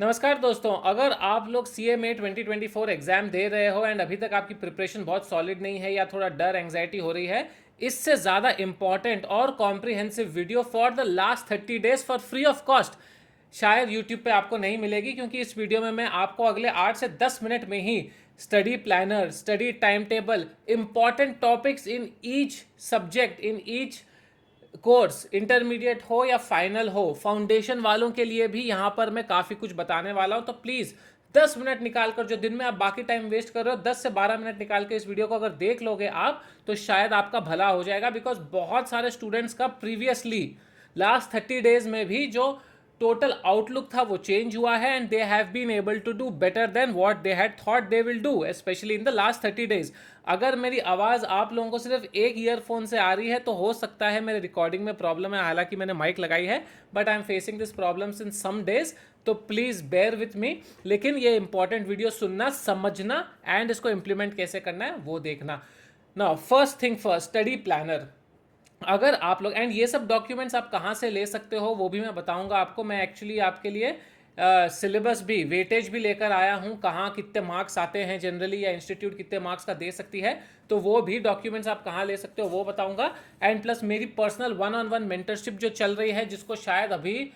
नमस्कार दोस्तों, अगर आप लोग CMA 2024 एग्जाम दे रहे हो एंड अभी तक आपकी प्रिपरेशन बहुत सॉलिड नहीं है या थोड़ा डर एंग्जाइटी हो रही है, इससे ज़्यादा इंपॉर्टेंट और comprehensive video for the last 30 days for free of cost शायद यूट्यूब पे आपको नहीं मिलेगी, क्योंकि इस वीडियो में मैं आपको अगले 8 से 10 मिनट में ही study planner, study time table, important topics in each subject, in each course, intermediate हो या फाइनल हो, फाउंडेशन वालों के लिए भी यहाँ पर मैं काफ़ी कुछ बताने वाला हूँ। तो प्लीज़ 10 मिनट निकाल कर, जो दिन में आप बाकी टाइम वेस्ट कर रहे हो, 10 से 12 मिनट निकाल के इस वीडियो को अगर देख लोगे आप, तो शायद आपका भला हो जाएगा। बिकॉज बहुत सारे स्टूडेंट्स का प्रीवियसली लास्ट 30 डेज में भी जो टोटल आउटलुक था वो चेंज हुआ है and they have been able to do better than what they had thought they will do, especially in the last 30 days. अगर मेरी आवाज़ आप लोगों को सिर्फ एक ईयरफोन से आ रही है तो हो सकता है मेरे रिकॉर्डिंग में प्रॉब्लम है, हालांकि मैंने माइक लगाई है, but I am facing this problems in some days, तो प्लीज़ बेयर विथ मी। लेकिन ये इंपॉर्टेंट वीडियो सुनना, समझना एंड इसको इम्प्लीमेंट कैसे करना है वो देखना। Now first thing first, study planner. अगर आप लोग, एंड ये सब डॉक्यूमेंट्स आप कहाँ से ले सकते हो वो भी मैं बताऊंगा आपको। मैं एक्चुअली आपके लिए सिलेबस भी, वेटेज भी लेकर आया हूँ, कहाँ कितने मार्क्स आते हैं जनरली, या इंस्टीट्यूट कितने मार्क्स का दे सकती है, तो वो भी डॉक्यूमेंट्स आप कहाँ ले सकते हो वो बताऊंगा। एंड प्लस मेरी पर्सनल 1-on-1 मेंटरशिप जो चल रही है, जिसको शायद अभी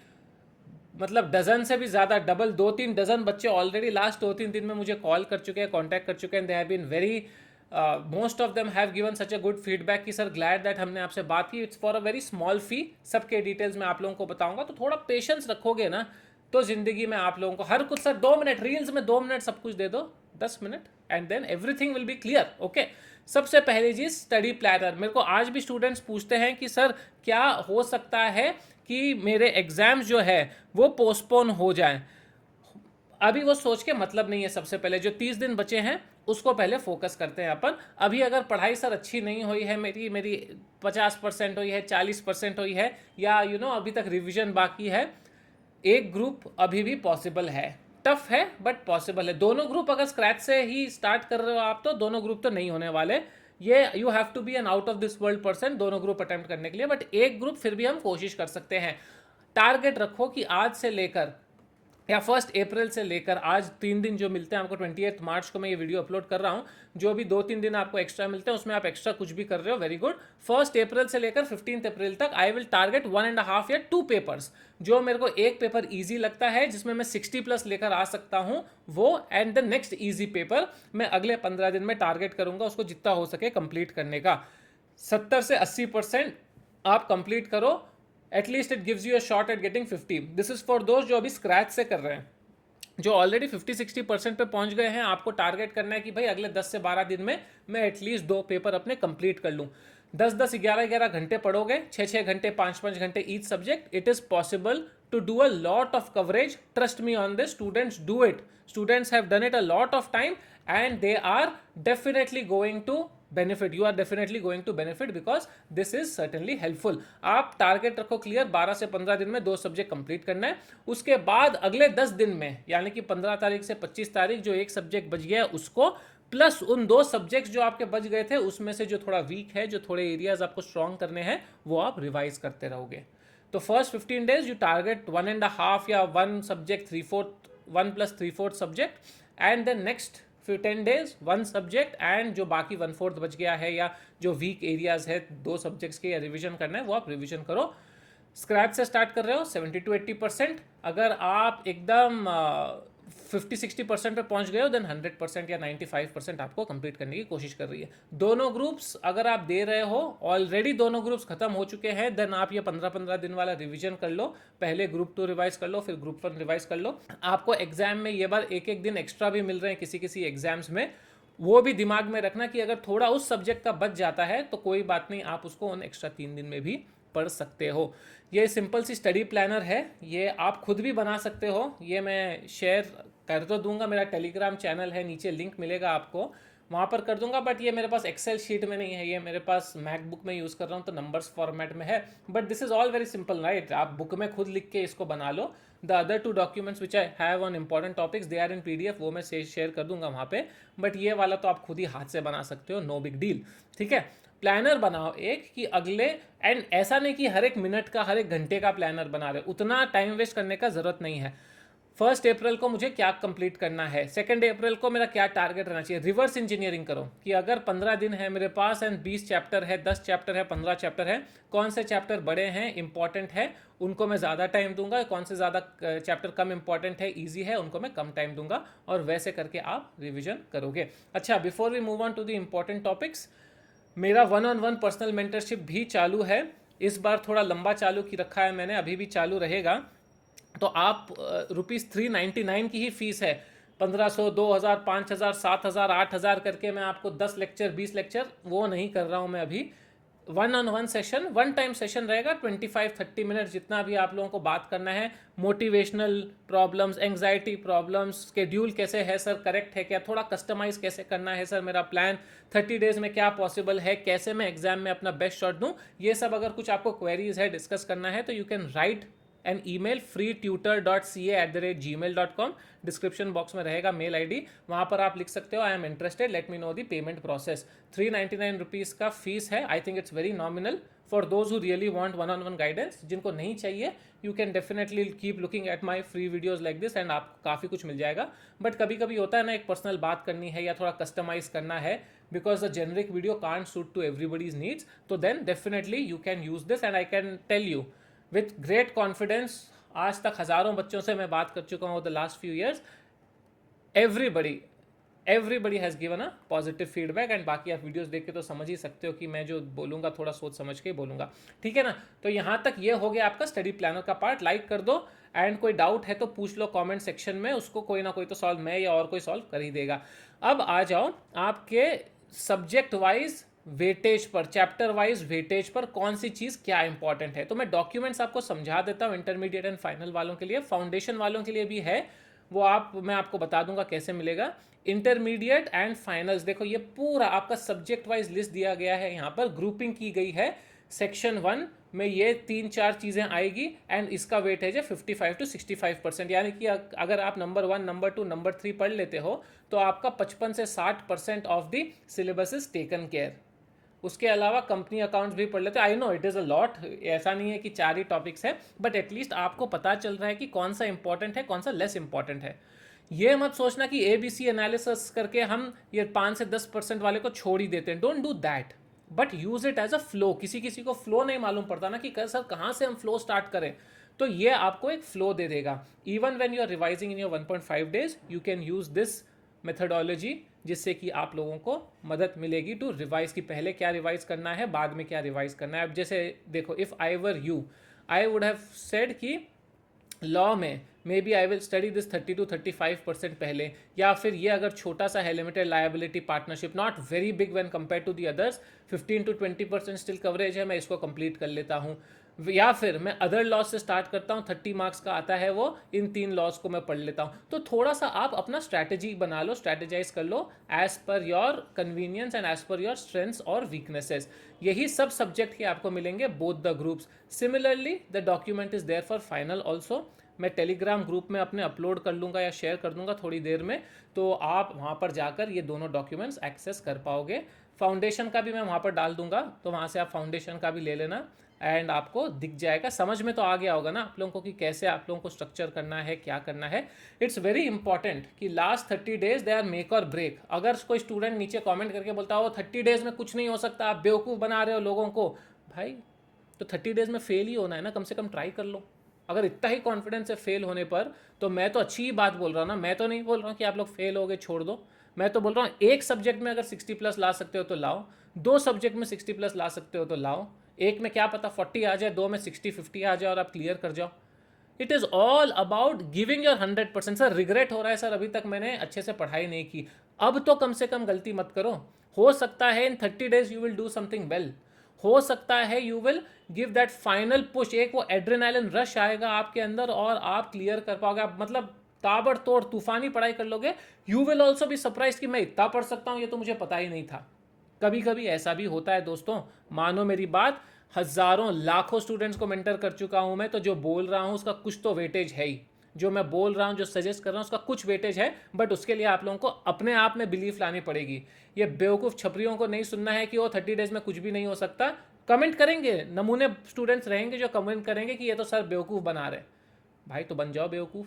मतलब डजन से भी ज़्यादा, डबल 2-3 डजन बच्चे ऑलरेडी लास्ट 2-3 दिन में मुझे कॉल कर चुके हैं, कॉन्टैक्ट कर चुके हैं। They have been very, most of them have given such a good feedback कि सर ग्लैड दैट हमने आपसे बात की, it's for a very small fee. सबके डिटेल्स मैं आप लोगों को बताऊंगा, तो थोड़ा पेशेंस रखोगे ना तो जिंदगी में आप लोगों को हर कुछ, सर 2 मिनट रील्स में 2 मिनट सब कुछ दे दो, 10 minute, and then everything will be clear. Okay, सबसे पहली चीज स्टडी प्लानर। मेरे को आज भी स्टूडेंट्स पूछते हैं कि सर क्या हो सकता है कि मेरे एग्जाम्स जो है वो पोस्टपोन हो जाएं। अभी वो सोच के मतलब नहीं है। सबसे पहले जो 30 दिन बचे हैं उसको पहले फोकस करते हैं अपन। अभी अगर पढ़ाई सर अच्छी नहीं हुई है, मेरी मेरी 50% हुई है, 40% हुई है, या अभी तक रिवीजन बाकी है, एक ग्रुप अभी भी पॉसिबल है। टफ है बट पॉसिबल है। दोनों ग्रुप अगर स्क्रैच से ही स्टार्ट कर रहे हो आप, तो दोनों ग्रुप तो नहीं होने वाले। ये you have to be an out of this world person दोनों ग्रुप अटेम्प्ट करने के लिए, बट एक ग्रुप फिर भी हम कोशिश कर सकते हैं। टारगेट रखो कि आज से लेकर, या 1 अप्रैल से लेकर, आज 3 दिन जो मिलते हैं आपको, 28 मार्च को मैं ये वीडियो अपलोड कर रहा हूँ, जो भी 2-3 दिन आपको एक्स्ट्रा मिलते हैं उसमें आप एक्स्ट्रा कुछ भी कर रहे हो, वेरी गुड। 1 अप्रैल से लेकर 15 अप्रैल तक आई विल टारगेट 1.5 या 2 पेपर्स। जो मेरे को एक पेपर ईजी लगता है जिसमें मैं 60+ लेकर आ सकता हूँ वो, and the next easy paper मैं अगले 15 दिन में टारगेट करूंगा उसको जितना हो सके कंप्लीट करने का। 70 से 80% आप कंप्लीट करो, at least it gives you a shot at getting 50। This is for दोस्त जो अभी स्क्रैच से कर रहे हैं। जो ऑलरेडी 50-60% पे पहुंच गए हैं, आपको टारगेट करना है कि भाई अगले 10 से 12 दिन में मैं एटलीस्ट 2 पेपर अपने कंप्लीट कर लूं। 10-10, 11-11 घंटे पढ़ोगे, 6-6 घंटे, 5-5 घंटे each subject, it is possible to do a lot of coverage. Trust me on this, students do it. Students have done it a lot of time and they are definitely going to benefit. You are definitely going to benefit because this is certainly helpful. आप target रखो clear, 12 से 15 दिन में 2 subject complete करना है। उसके बाद अगले 10 दिन में, यानी कि 15 तारीख से 25 तारीख, जो एक सब्जेक्ट बच गया है उसको, प्लस उन 2 सब्जेक्ट्स जो आपके बच गए थे उसमें से जो थोड़ा वीक है, जो थोड़े एरियाज आपको स्ट्रॉन्ग करने हैं, वो आप रिवाइज करते रहोगे। तो फर्स्ट 15 डेज यू टारगेट 1.5 या 1 subject 3/4, 1+3/4 subject, and then next 10 days 1 subject, and जो बाकी 1/4 बच गया है या जो वीक एरियाज है 2 सब्जेक्ट्स के, या रिविजन करना है वो आप रिविजन करो। स्क्रैच से स्टार्ट कर रहे हो 70-80%। अगर आप एकदम 50-60% पे पहुंच गए हो, देन 100% या 95% आपको कंप्लीट करने की कोशिश कर रही है। दोनों ग्रुप्स अगर आप दे रहे हो, ऑलरेडी दोनों ग्रुप्स खत्म हो चुके हैं, देन आप ये 15-15 दिन वाला रिवीजन कर लो। पहले ग्रुप 2 रिवाइज कर लो, फिर ग्रुप 1 रिवाइज कर लो। आपको एग्जाम में ये बार 1-1 दिन एक्स्ट्रा भी मिल रहे हैं किसी किसी एग्जाम्स में। वो भी दिमाग में रखना कि अगर थोड़ा उस सब्जेक्ट का बच जाता है तो कोई बात नहीं, आप उसको उन एक्स्ट्रा 3 दिन में भी पढ़ सकते हो। ये सिंपल सी स्टडी प्लानर है, ये आप खुद भी बना सकते हो। ये मैं शेयर कर तो दूंगा, मेरा टेलीग्राम चैनल है, नीचे लिंक मिलेगा आपको, वहाँ पर कर दूंगा। बट ये मेरे पास एक्सेल शीट में नहीं है, ये मेरे पास मैकबुक में यूज़ कर रहा हूँ तो नंबर्स फॉर्मेट में है। But this is all very simple right, आप बुक में खुद लिख के इसको बना लो। The other 2 documents which I have on important topics, they are in PDF, वो मैं शेयर कर दूंगा वहाँ पे। बट ये वाला तो आप खुद ही हाथ से बना सकते हो, नो बिग डील। ठीक है, प्लानर बनाओ एक कि अगले, एंड ऐसा नहीं कि हर एक मिनट का, हर एक घंटे का प्लानर बना रहे, उतना टाइम वेस्ट करने का जरूरत नहीं है। 1 अप्रैल को मुझे क्या कंप्लीट करना है, 2 अप्रैल को मेरा क्या टारगेट रहना चाहिए। रिवर्स इंजीनियरिंग करो कि अगर 15 दिन है मेरे पास एंड 20 चैप्टर है, 10 चैप्टर है, 15 चैप्टर है, कौन से चैप्टर बड़े हैं, इंपॉर्टेंट है, उनको मैं ज़्यादा टाइम दूंगा, कौन से ज़्यादा चैप्टर कम इंपॉर्टेंट है, ईजी है, उनको मैं कम टाइम दूंगा, और वैसे करके आप रिविजन करोगे। अच्छा, before we move on to the important topics, मेरा 1-on-1 पर्सनल मेंटरशिप भी चालू है। इस बार थोड़ा लंबा चालू की रखा है मैंने, अभी भी चालू रहेगा। तो आप ₹399 की ही फीस है। 1500, 2000, 5000, 7000, 8000 करके मैं आपको 10 लेक्चर, 20 लेक्चर वो नहीं कर रहा हूँ मैं अभी। 1-on-1 सेशन, 1 टाइम सेशन रहेगा, 25-30 मिनट, जितना भी आप लोगों को बात करना है। Motivational problems, anxiety problems, schedule कैसे है सर, करेक्ट है क्या, थोड़ा कस्टमाइज कैसे करना है सर, मेरा प्लान 30 डेज में क्या पॉसिबल है, कैसे मैं एग्जाम में अपना बेस्ट शॉट दूं, ये सब अगर कुछ आपको क्वेरीज है, डिस्कस करना है, तो you can write an email freetutor.ca@gmail.com। Description box में रहेगा मेल आईडी, वहां पर आप लिख सकते हो I am interested, let me know the payment process. ₹399 का फीस है। I think it's very nominal for those who really want 1-on-1 guidance. जिनको नहीं चाहिए, you can definitely keep looking at my free videos like this and आपको काफ़ी कुछ मिल जाएगा। But कभी कभी होता है ना, एक पर्सनल बात करनी है या थोड़ा कस्टमाइज करना है, because the generic video can't suit to everybody's needs, तो then definitely you can use this and I can tell you with great confidence, आज तक हजारों बच्चों से मैं बात कर चुका हूँ the last few years, everybody has given a positive feedback. And बाकी आप वीडियोस देख के तो समझ ही सकते हो कि मैं जो बोलूँगा थोड़ा सोच समझ के बोलूँगा, ठीक है ना। तो यहाँ तक ये हो गया आपका स्टडी प्लानर का पार्ट। लाइक कर दो, एंड कोई डाउट है तो पूछ लो कमेंट सेक्शन में, उसको कोई ना कोई तो सॉल्व मैं या और कोई सॉल्व कर ही देगा। अब आ जाओ आपके सब्जेक्ट वाइज वेटेज पर, चैप्टर वाइज वेटेज पर कौन सी चीज़ क्या इंपॉर्टेंट है। तो मैं डॉक्यूमेंट्स आपको समझा देता हूँ इंटरमीडिएट एंड फाइनल वालों के लिए, फाउंडेशन वालों के लिए भी है, वो मैं आपको बता दूंगा कैसे मिलेगा। इंटरमीडिएट एंड फाइनल्स, देखो ये पूरा आपका सब्जेक्ट वाइज लिस्ट दिया गया है, यहाँ पर ग्रुपिंग की गई है। सेक्शन 1 में ये 3-4 चीज़ें आएगी एंड इसका वेटेज है 55 to 65%। यानी कि अगर आप नंबर 1, नंबर 2, नंबर 3 पढ़ लेते हो तो आपका 55 से 60% of the syllabus is taken care. उसके अलावा कंपनी अकाउंट्स भी पढ़ लेते हैं। I know it is a lot, ऐसा नहीं है कि 4 ही टॉपिक्स है, बट एटलीस्ट आपको पता चल रहा है कि कौन सा इंपॉर्टेंट है, कौन सा लेस इंपॉर्टेंट है। ये मत सोचना कि ABC एनालिसिस करके हम ये 5 से 10% वाले को छोड़ ही देते हैं। Don't do that, but use it as a flow. किसी किसी को फ्लो नहीं मालूम पड़ता ना कि सर कहाँ से हम फ्लो स्टार्ट करें, तो ये आपको एक फ्लो दे देगा। Even when you are revising in your 1.5 days, you can use this methodology, जिससे कि आप लोगों को मदद मिलेगी टू रिवाइज, कि पहले क्या रिवाइज करना है, बाद में क्या रिवाइज करना है। अब जैसे देखो, if I were you, I would have said कि लॉ में may be I will study this 30 to 35% पहले, या फिर ये अगर छोटा सा है limited liability partnership, not very big when compare to the others, 15 to 20% still coverage है, मैं इसको कंप्लीट कर लेता हूँ। या फिर मैं अदर लॉज से स्टार्ट करता हूँ, 30 मार्क्स का आता है वो, इन 3 लॉज को मैं पढ़ लेता हूँ। तो थोड़ा सा आप अपना स्ट्रैटेजी बना लो, स्ट्रैटेजाइज कर लो as per your convenience and as per your strengths और वीकनेसेस। यही सब सब्जेक्ट के आपको मिलेंगे, both the groups. Similarly the document is there for final also. मैं टेलीग्राम ग्रुप में अपने अपलोड कर लूँगा या शेयर कर दूँगा थोड़ी देर में, तो आप वहाँ पर जाकर ये दोनों डॉक्यूमेंट्स एक्सेस कर पाओगे। फाउंडेशन का भी मैं वहाँ पर डाल दूँगा, तो वहाँ से आप फाउंडेशन का भी ले लेना एंड आपको दिख जाएगा। समझ में तो आ गया होगा ना आप लोगों को कि कैसे आप लोगों को स्ट्रक्चर करना है, क्या करना है। इट्स वेरी इंपॉर्टेंट कि last 30 days they are make और ब्रेक। अगर कोई स्टूडेंट नीचे कमेंट करके बोलता हो 30 डेज में कुछ नहीं हो सकता, आप बेवकूफ़ बना रहे हो लोगों को, भाई तो 30 डेज में फेल ही होना है ना, कम से कम ट्राई कर लो। अगर इतना ही कॉन्फिडेंस है फेल होने पर, तो मैं तो अच्छी ही बात बोल रहा हूँ ना। मैं तो नहीं बोल रहा हूँ कि आप लोग फेल हो गए छोड़ दो, मैं तो बोल रहा हूँ एक सब्जेक्ट में अगर 60+ ला सकते हो तो लाओ, 2 सब्जेक्ट में 60+ ला सकते हो तो लाओ, एक में क्या पता 40 आ जाए, 2 में 60-50 आ जाए और आप क्लियर कर जाओ। It is all about giving your 100%। Sir regret हो रहा है, सर अभी तक मैंने अच्छे से पढ़ाई नहीं की, अब तो कम से कम गलती मत करो। हो सकता है इन 30 days you will do something well, हो सकता है you will give that final push, एक वो एड्रेनालिन रश आएगा आपके अंदर और आप क्लियर कर पाओगे। आप मतलब ताबड़तोड़ तूफानी पढ़ाई कर लोगे। You will also be surprise कि मैं इतना पढ़ सकता हूँ, ये तो मुझे पता ही नहीं था। कभी कभी ऐसा भी होता है दोस्तों, मानो मेरी बात, हजारों लाखों स्टूडेंट्स को मेंटर कर चुका हूं मैं, तो जो बोल रहा हूं उसका कुछ तो वेटेज है ही। जो मैं बोल रहा हूं, जो सजेस्ट कर रहा हूं, उसका कुछ वेटेज है, बट उसके लिए आप लोगों को अपने आप में बिलीफ लानी पड़ेगी। ये बेवकूफ़ छपरियों को नहीं सुनना है कि वो 30 डेज में कुछ भी नहीं हो सकता। कमेंट करेंगे, नमूने स्टूडेंट्स रहेंगे जो कमेंट करेंगे कि ये तो सर बेवकूफ़ बना रहे, भाई तो बन जाओ बेवकूफ़।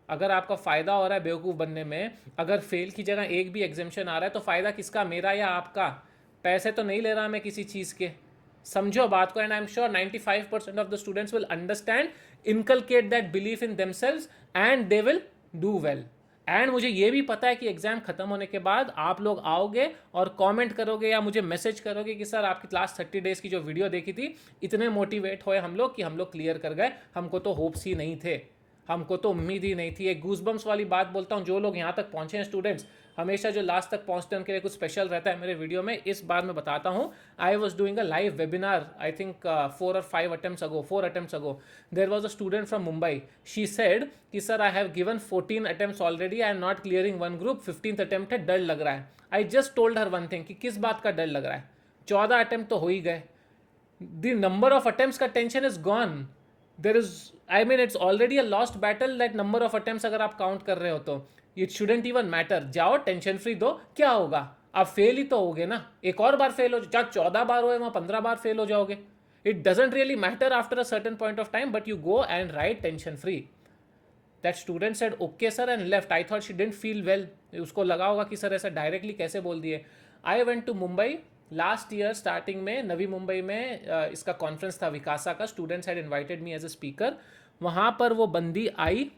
अगर आपका फ़ायदा हो रहा है बेवकूफ़ बनने में, अगर फेल की जगह एक भी एग्जामेशन आ रहा है तो फ़ायदा किसका, मेरा या आपका? पैसे तो नहीं ले रहा मैं किसी चीज़ के। समझो बात को, and I am sure 95% of the students will understand, inculcate that belief in themselves and they will do well. And मुझे ये भी पता है कि एग्जाम खत्म होने के बाद आप लोग आओगे और कमेंट करोगे या मुझे मैसेज करोगे कि सर आपकी लास्ट 30 डेज की जो वीडियो देखी थी, इतने मोटिवेट हुए हम लोग कि हम लोग क्लियर कर गए, हमको तो होप्स ही नहीं थे, हमको तो उम्मीद ही नहीं थी। एक गूजबम्स वाली बात बोलता हूँ, जो लोग यहाँ तक पहुँचे हैं स्टूडेंट्स, हमेशा जो लास्ट तक पहुँचते हैं उनके लिए कुछ स्पेशल रहता है मेरे वीडियो में। इस बार मैं बताता हूँ, I was doing a live webinar, I think 4 attempts ago. There was a student from Mumbai. She said कि sir I have given 14 attempts already, I am not clearing one group, 15th attempt है, डर लग रहा है। I just told her one thing कि किस बात का डर लग रहा है, 14 अटेम्प्ट तो हो ही गए, द नंबर ऑफ अटेम्प्ट्स का tension is gone. There is, I mean it's already a lost battle, that number of attempts अगर आप काउंट कर रहे हो तो इट शुडेंट इवन मैटर। जाओ टेंशन फ्री दो, क्या होगा, आप फेल ही तो होगे ना, एक और बार फेल हो, जहाँ 14 बार हुए वहाँ 15 बार फेल हो जाओगे। It doesn't really matter after a certain point of time, but you go and right tension free. That student said okay sir and left. I thought she didn't feel well, उसको लगा होगा कि sir ऐसा directly कैसे बोल दिए। I went to Mumbai last year starting में, नवी मुंबई में इसका कॉन्फ्रेंस था विकासा का, students had invited me as a speaker. वहाँ पर वो बंदी I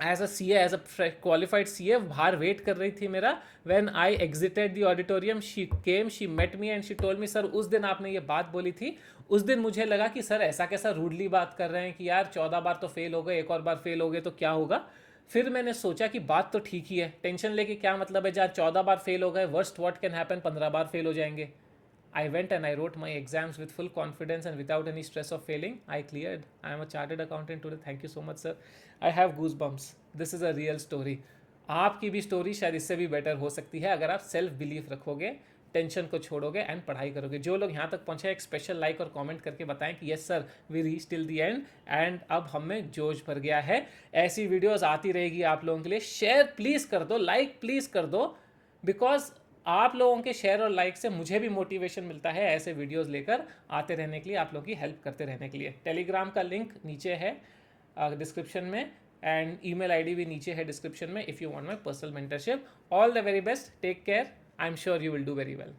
as a C as a qualified C A, बाहर वेट कर रही थी मेरा। When I exited the auditorium she came, she met me and she told me sir उस दिन आपने ये बात बोली थी। उस दिन मुझे लगा कि सर ऐसा कैसा रूडली बात कर रहे हैं कि यार 14 बार तो फेल हो गए, एक और बार फेल हो गए तो क्या होगा। फिर मैंने सोचा कि बात तो ठीक ही है, टेंशन लेके क्या मतलब है, जहाँ 14 बार फेल हो गए, worst what can happen, 15 bar fail हो जाएंगे। I went and I wrote my exams with full confidence and without any stress of failing. I cleared. I am a chartered accountant today. Thank you so much, sir. I have goosebumps. This is a real story. आपकी भी story शायद इससे भी better हो सकती है अगर आप सेल्फ बिलीफ रखोगे, टेंशन को छोड़ोगे एंड पढ़ाई करोगे। जो लोग यहाँ तक पहुँचे एक स्पेशल लाइक और कमेंट करके बताएं कि yes sir we reach till the end and अब हमें जोश भर गया है। ऐसी वीडियोस आती रहेगी आप लोगों के लिए। शेयर प्लीज़ कर दो, लाइक प्लीज़ कर दो, बिकॉज आप लोगों के शेयर और लाइक से मुझे भी मोटिवेशन मिलता है ऐसे वीडियोस लेकर आते रहने के लिए, आप लोगों की हेल्प करते रहने के लिए। टेलीग्राम का लिंक नीचे है डिस्क्रिप्शन में, एंड ईमेल आईडी भी नीचे है डिस्क्रिप्शन में if you want my personal mentorship. All the very best, take care, I am sure you will do very well.